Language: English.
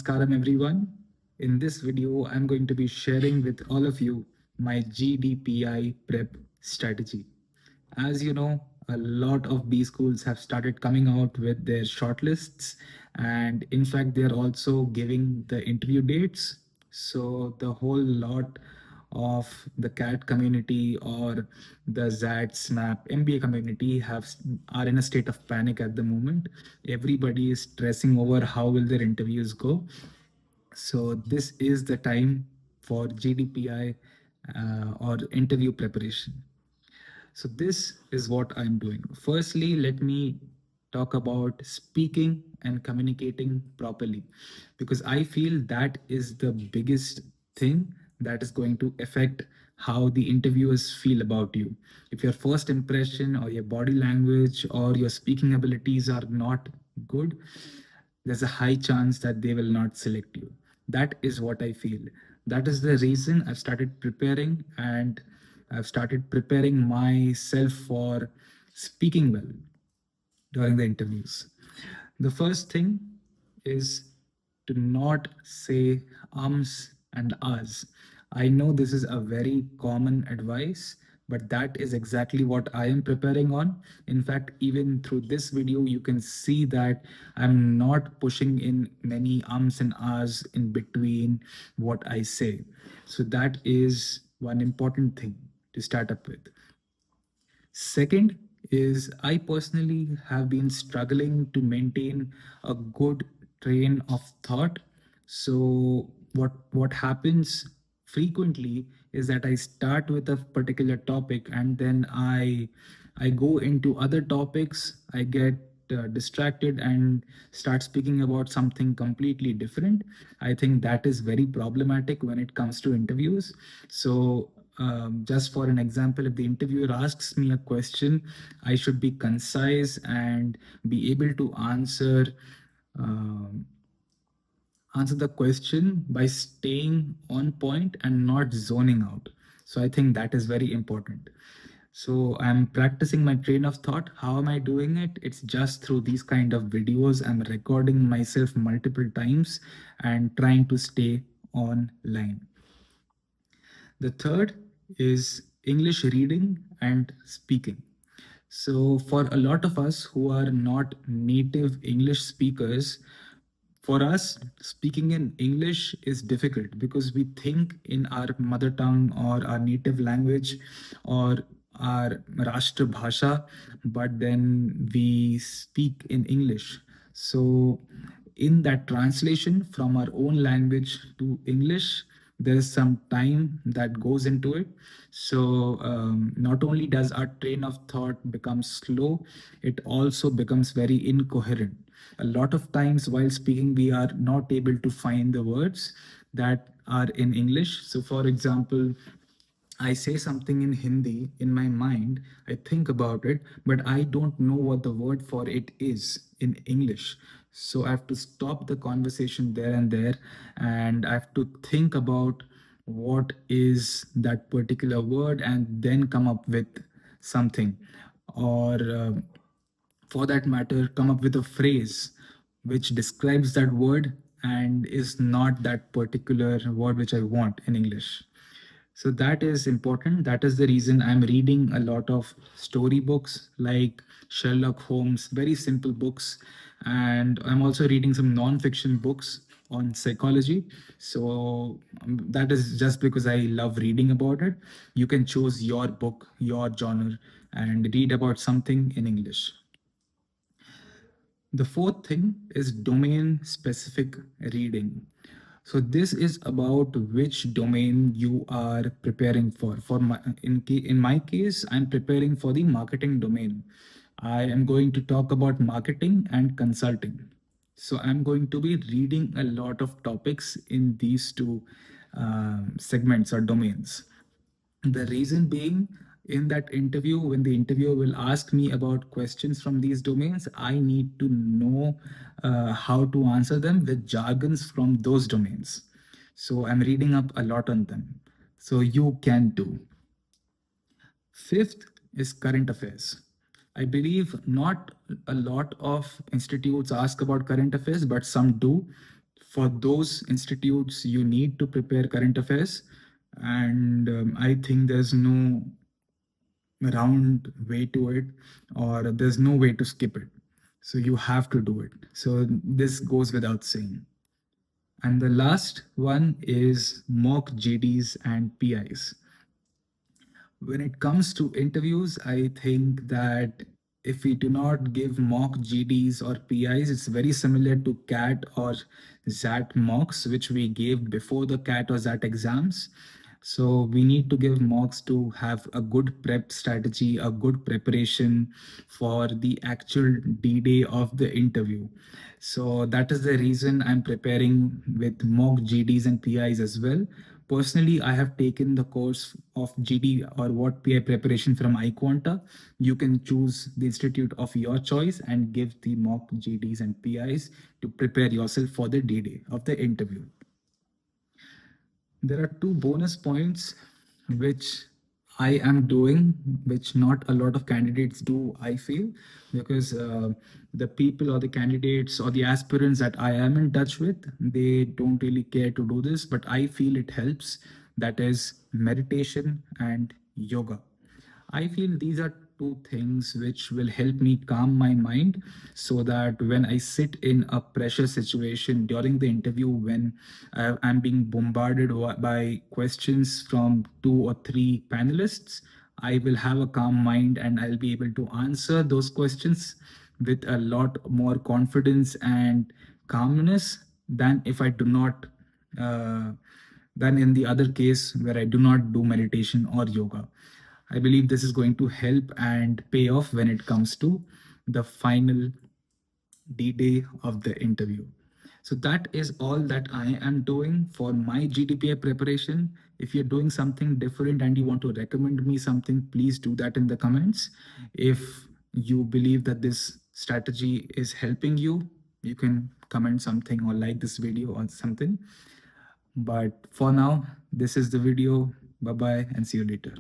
Namaskaram everyone. In this video, I'm going to be sharing with all of you my GDPI prep strategy. As you know, a lot of B schools have started coming out with their shortlists, and in fact, they're also giving the interview dates. So, the whole lot of the CAT community or the ZAT, SNAP, MBA community are in a state of panic at the moment. Everybody is stressing over how will their interviews go. So this is the time for GDPI or interview preparation. So this is what I'm doing. Firstly, let me talk about speaking and communicating properly, because I feel that is the biggest thing that is going to affect how the interviewers feel about you. If your first impression or your body language or your speaking abilities are not good, there's a high chance that they will not select you. That is what I feel. That is the reason I've started preparing, and I've started preparing myself for speaking well during the interviews. The first thing is to not say ums and ahs. I know this is a very common advice, but that is exactly what I am preparing on. In fact, even through this video, you can see that I'm not pushing in many ums and ahs in between what I say. So, that is one important thing to start up with. Second is I personally have been struggling to maintain a good train of thought. So what happens frequently is that I start with a particular topic and then I go into other topics. I get distracted and start speaking about something completely different. I think that is very problematic when it comes to interviews. So just for an example, if the interviewer asks me a question, I should be concise and be able to um answer the question by staying on point and not zoning out. So I think that is very important. So I'm practicing my train of thought. How am I doing it? It's just through these kind of videos. I'm recording myself multiple times and trying to stay on line. The third is English reading and speaking. So, for a lot of us who are not native English speakers, for us, speaking in English is difficult because we think in our mother tongue or our native language or our Rashtra Bhasha, but then we speak in English. So, in that translation from our own language to English, there's some time that goes into it. So not only does our train of thought become slow, it also becomes very incoherent. A lot of times while speaking, we are not able to find the words that are in English. So for example, I say something in Hindi in my mind, I think about it, but I don't know what the word for it is in English. So I have to stop the conversation there and there, and I have to think about what is that particular word and then come up with something. Or for that matter, come up with a phrase which describes that word and is not that particular word which I want in English. So that is important. That is the reason I'm reading a lot of story books like Sherlock Holmes, very simple books. And I'm also reading some non-fiction books on psychology. So that is just because I love reading about it. You can choose your book, your genre, and read about something in English. The fourth thing is domain specific reading. So this is about which domain you are preparing for. In my case, I'm preparing for the marketing domain. I am going to talk about marketing and consulting. So I'm going to be reading a lot of topics in these two segments or domains. The reason being, in that interview, when the interviewer will ask me about questions from these domains, I need to know how to answer them with jargons from those domains. So I'm reading up a lot on them. So you can too. Fifth is current affairs. I believe not a lot of institutes ask about current affairs, but some do. For those institutes, you need to prepare current affairs, and I think there's no round way to it, or there's no way to skip it. So you have to do it. So this goes without saying. And the last one is mock GDs and PIs. When it comes to interviews, I think that if we do not give mock GDs or PIs, it's very similar to CAT or ZAT mocks, which we gave before the CAT or ZAT exams. So we need to give mocks to have a good prep strategy, a good preparation for the actual D-Day of the interview. So that is the reason I'm preparing with mock GDs and PIs as well. Personally, I have taken the course of GD or what PI preparation from iQuanta. You can choose the institute of your choice and give the mock GDs and PIs to prepare yourself for the D-Day of the interview. There are two bonus points which I am doing, which not a lot of candidates do, I feel, because the people or the candidates or the aspirants that I am in touch with, they don't really care to do this, but I feel it helps. That is meditation and yoga. I feel these are two things which will help me calm my mind so that when I sit in a pressure situation during the interview, when I'm being bombarded by questions from two or three panelists, I will have a calm mind and I'll be able to answer those questions with a lot more confidence and calmness than if I do not. Uh, than in the other case where I do not do meditation or yoga. I believe this is going to help and pay off when it comes to the final D-Day of the interview. So that is all that I am doing for my GDPI preparation. If you're doing something different and you want to recommend me something, please do that in the comments. If you believe that this strategy is helping you, you can comment something or like this video or something. But for now, this is the video. Bye bye and see you later.